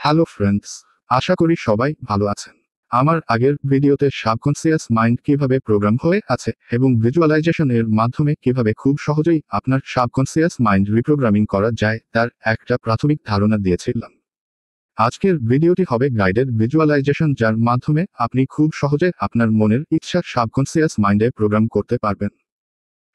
Hello friends, আশা করি সবাই ভালো আছেন। আমার আগের ভিডিওতে সাবকনসিয়াস মাইন্ড কিভাবে প্রোগ্রাম হয়ে আছে এবং ভিজুয়ালাইজেশন এর মাধ্যমে কিভাবে খুব সহজেই আপনার সাবকনসিয়াস মাইন্ড রিপ্রোগ্রামিং করা যায় তার একটা প্রাথমিক ধারণা দিয়েছিলাম। আজকের ভিডিওটি হবে গাইডেড ভিজুয়ালাইজেশন, যার মাধ্যমে আপনি খুব সহজে আপনার মনের ইচ্ছা সাবকনসিয়াস মাইন্ডে প্রোগ্রাম করতে পারবেন।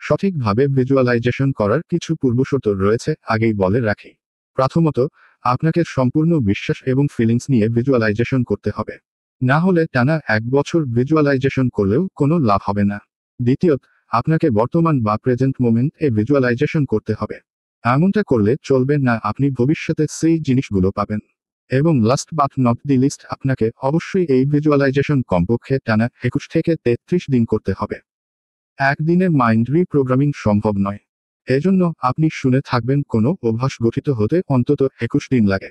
সঠিকভাবে ভিজুয়ালাইজেশন করার কিছু পূর্বশর্ত রয়েছে, আগেই বলে রাখি। প্রথমত, আপনাকে সম্পূর্ণ বিশ্বাস এবং ফিলিংস নিয়ে ভিজুয়ালাইজেশন করতে হবে। না হলে টানা 1 বছর ভিজুয়ালাইজেশন করলেও কোনো লাভ হবে না। দ্বিতীয়ত, আপনাকে বর্তমান বা প্রেজেন্ট মোমেন্ট এ ভিজুয়ালাইজেশন করতে হবে। এমনটা করলে চলবে না, আপনি ভবিষ্যতে সেই জিনিসগুলো পাবেন। এবং last but not the least, আপনাকে অবশ্যই এই ভিজুয়ালাইজেশন কমপক্ষে টানা 21 থেকে 33 দিন করতে হবে। একদিনে মাইন্ড রিপ্রোগ্রামিং সম্ভব নয়। এজন্য আপনি শুনে থাকবেন কোনো অভ্যাস গঠিত হতে অন্তত 21 দিন লাগে।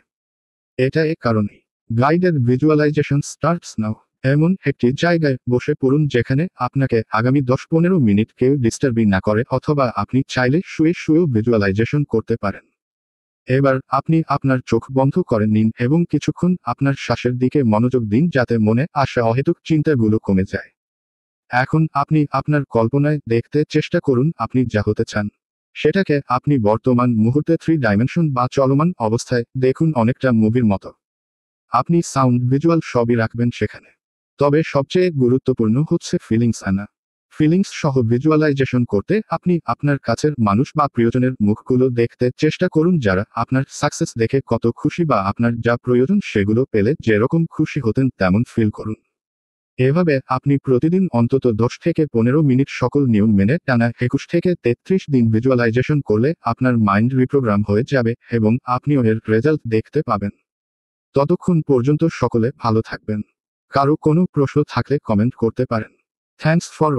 এটা এ কারণেই গাইডেড ভিজুয়ালাইজেশন স্টার্টস নাও। এমন একটি জায়গায় বসে পড়ুন যেখানে আপনাকে আগামী 10-15 মিনিট কেউ ডিস্টার্বই না করে, অথবা আপনি চাইলে শুয়ে শুয়েও ভিজুয়ালাইজেশন করতে পারেন। এবার আপনি আপনার চোখ বন্ধ করে নিন এবং কিছুক্ষণ আপনার শ্বাসের দিকে মনোযোগ দিন, যাতে মনে আসা অহেতুক চিন্তাগুলো কমে যায়। এখন আপনি আপনার কল্পনায় দেখতে চেষ্টা করুন আপনি যা হতে চান সেটাকে আপনি বর্তমান মুহূর্তে 3 ডাইমেনশন বা চলমান অবস্থায় দেখুন, অনেকটা মুভির মতো। আপনি সাউন্ড ভিজুয়াল সবই রাখবেন সেখানে, তবে সবচেয়ে গুরুত্বপূর্ণ হচ্ছে ফিলিংস আনা। ফিলিংস সহ ভিজুয়ালাইজেশন করতে আপনি আপনার কাছের মানুষ বা প্রিয়জনের মুখগুলো দেখতে চেষ্টা করুন, যারা আপনার সাকসেস দেখে কত খুশি বা আপনার যা প্রয়োজন সেগুলো পেলে যেরকম খুশি হতেন তেমন ফিল করুন। এভাবে আপনি প্রতিদিন অন্তত 10 থেকে 15 মিনিট সকল নিয়ম মেনে টানা 21 থেকে 33 দিন ভিজুয়ালাইজেশন করলে আপনার মাইন্ড রিপ্রোগ্রাম হয়ে যাবে এবং আপনিও এর রেজাল্ট দেখতে পাবেন। ততক্ষণ পর্যন্ত সকলে ভালো থাকবেন। কারো কোনো প্রশ্ন থাকলে কমেন্ট করতে পারেন। Thanks for